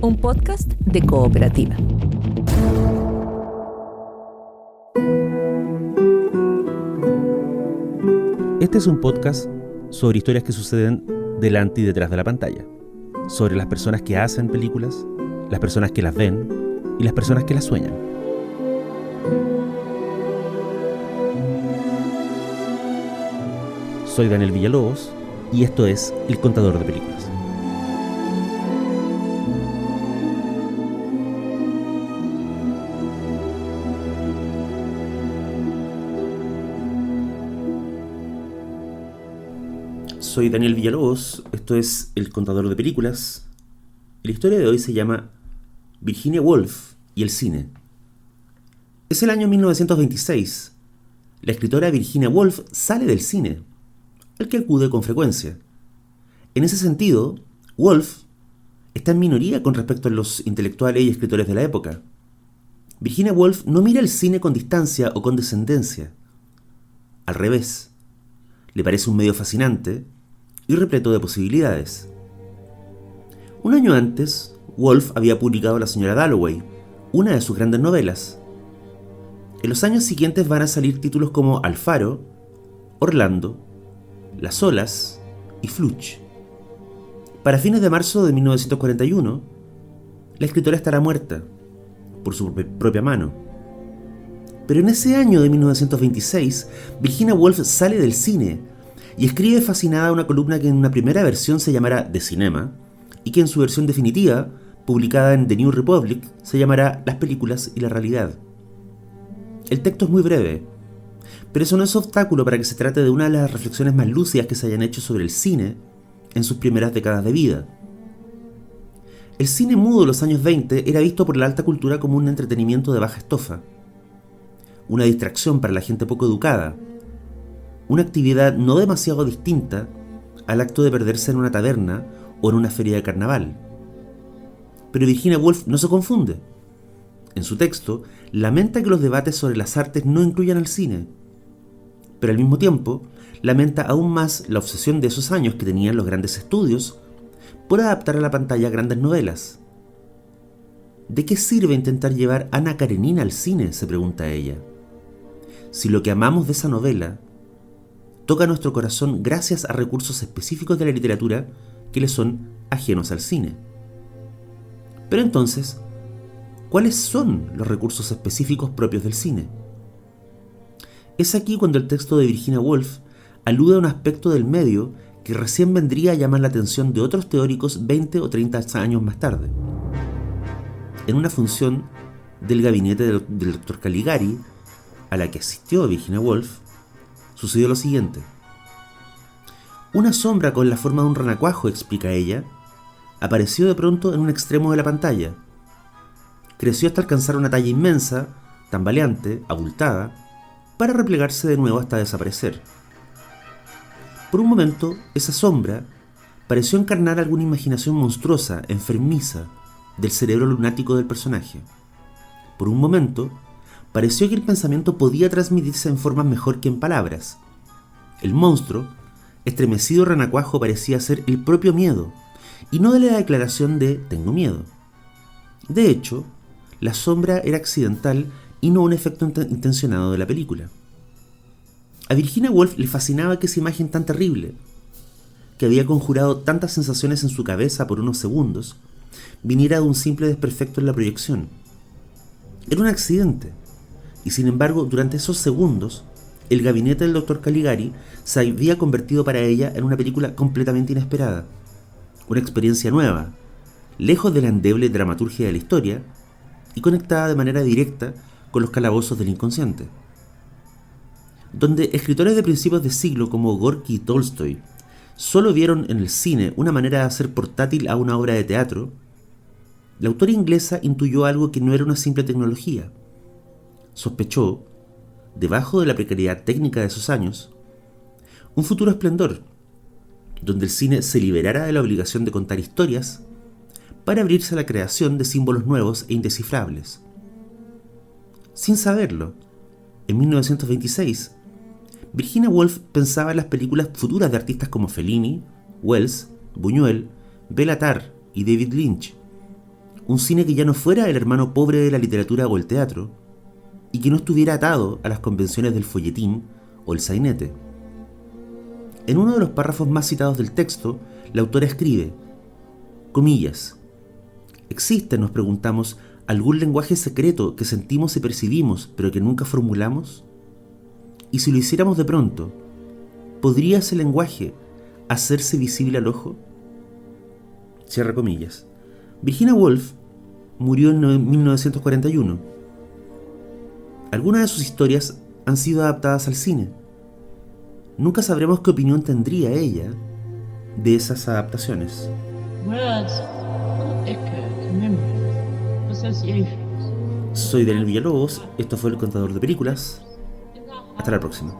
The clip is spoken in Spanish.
un podcast de Cooperativa. Este es un podcast sobre historias que suceden delante y detrás de la pantalla, sobre las personas que hacen películas, las personas que las ven y las personas que las sueñan. Soy Daniel Villalobos y esto es El Contador de Películas. Soy Daniel Villalobos, esto es El Contador de Películas. La historia de hoy se llama Virginia Woolf y el cine. Es el año 1926. La escritora Virginia Woolf sale del cine, al que acude con frecuencia. En ese sentido, Woolf está en minoría con respecto a los intelectuales y escritores de la época. Virginia Woolf no mira el cine con distancia o condescendencia. Al revés, le parece un medio fascinante y repleto de posibilidades. Un año antes, Woolf había publicado La señora Dalloway, una de sus grandes novelas. En los años siguientes van a salir títulos como Alfaro, Orlando, Las olas y Fluch. Para fines de marzo de 1941, la escritora estará muerta, por su propia mano. Pero en ese año de 1926, Virginia Woolf sale del cine y escribe fascinada una columna que en una primera versión se llamará De Cinema y que en su versión definitiva, publicada en The New Republic, se llamará Las películas y la realidad. El texto es muy breve, pero eso no es obstáculo para que se trate de una de las reflexiones más lúcidas que se hayan hecho sobre el cine en sus primeras décadas de vida. El cine mudo de los años 20 era visto por la alta cultura como un entretenimiento de baja estofa, una distracción para la gente poco educada, una actividad no demasiado distinta al acto de perderse en una taberna o en una feria de carnaval. Pero Virginia Woolf no se confunde. En su texto, lamenta que los debates sobre las artes no incluyan al cine, pero al mismo tiempo, lamenta aún más la obsesión de esos años que tenían los grandes estudios por adaptar a la pantalla grandes novelas. ¿De qué sirve intentar llevar Ana Karenina al cine?, se pregunta ella, si lo que amamos de esa novela toca nuestro corazón gracias a recursos específicos de la literatura que le son ajenos al cine. Pero entonces, ¿cuáles son los recursos específicos propios del cine? Es aquí cuando el texto de Virginia Woolf alude a un aspecto del medio que recién vendría a llamar la atención de otros teóricos 20 o 30 años más tarde. En una función del gabinete del Dr. Caligari, a la que asistió Virginia Woolf, sucedió lo siguiente. Una sombra con la forma de un renacuajo, explica ella, apareció de pronto en un extremo de la pantalla. Creció hasta alcanzar una talla inmensa, tambaleante, abultada, para replegarse de nuevo hasta desaparecer. Por un momento, esa sombra pareció encarnar alguna imaginación monstruosa, enfermiza, del cerebro lunático del personaje. Por un momento, pareció que el pensamiento podía transmitirse en formas mejor que en palabras. El monstruo, estremecido renacuajo, parecía ser el propio miedo, y no de la declaración de «tengo miedo». De hecho, la sombra era accidental y no un efecto intencionado de la película. A Virginia Woolf le fascinaba que esa imagen tan terrible, que había conjurado tantas sensaciones en su cabeza por unos segundos, viniera de un simple desperfecto en la proyección. Era un accidente. Y sin embargo, durante esos segundos, el gabinete del Dr. Caligari se había convertido para ella en una película completamente inesperada. Una experiencia nueva, lejos de la endeble dramaturgia de la historia y conectada de manera directa con los calabozos del inconsciente. Donde escritores de principios de siglo como Gorky y Tolstoy solo vieron en el cine una manera de hacer portátil a una obra de teatro, la autora inglesa intuyó algo que no era una simple tecnología. Sospechó, debajo de la precariedad técnica de esos años, un futuro esplendor, donde el cine se liberara de la obligación de contar historias para abrirse a la creación de símbolos nuevos e indescifrables. Sin saberlo, en 1926, Virginia Woolf pensaba en las películas futuras de artistas como Fellini, Wells, Buñuel, Bela Tarr y David Lynch, Un cine que ya no fuera el hermano pobre de la literatura o el teatro, y que no estuviera atado a las convenciones del folletín o el sainete. En uno de los párrafos más citados del texto, la autora escribe, comillas, ¿existe, nos preguntamos, algún lenguaje secreto que sentimos y percibimos, pero que nunca formulamos? Y si lo hiciéramos de pronto, ¿podría ese lenguaje hacerse visible al ojo? Cierra comillas. Virginia Woolf murió en 1941. Algunas de sus historias han sido adaptadas al cine. Nunca sabremos qué opinión tendría ella de esas adaptaciones. Soy Daniel Villalobos, esto fue El Contador de Películas. Hasta la próxima.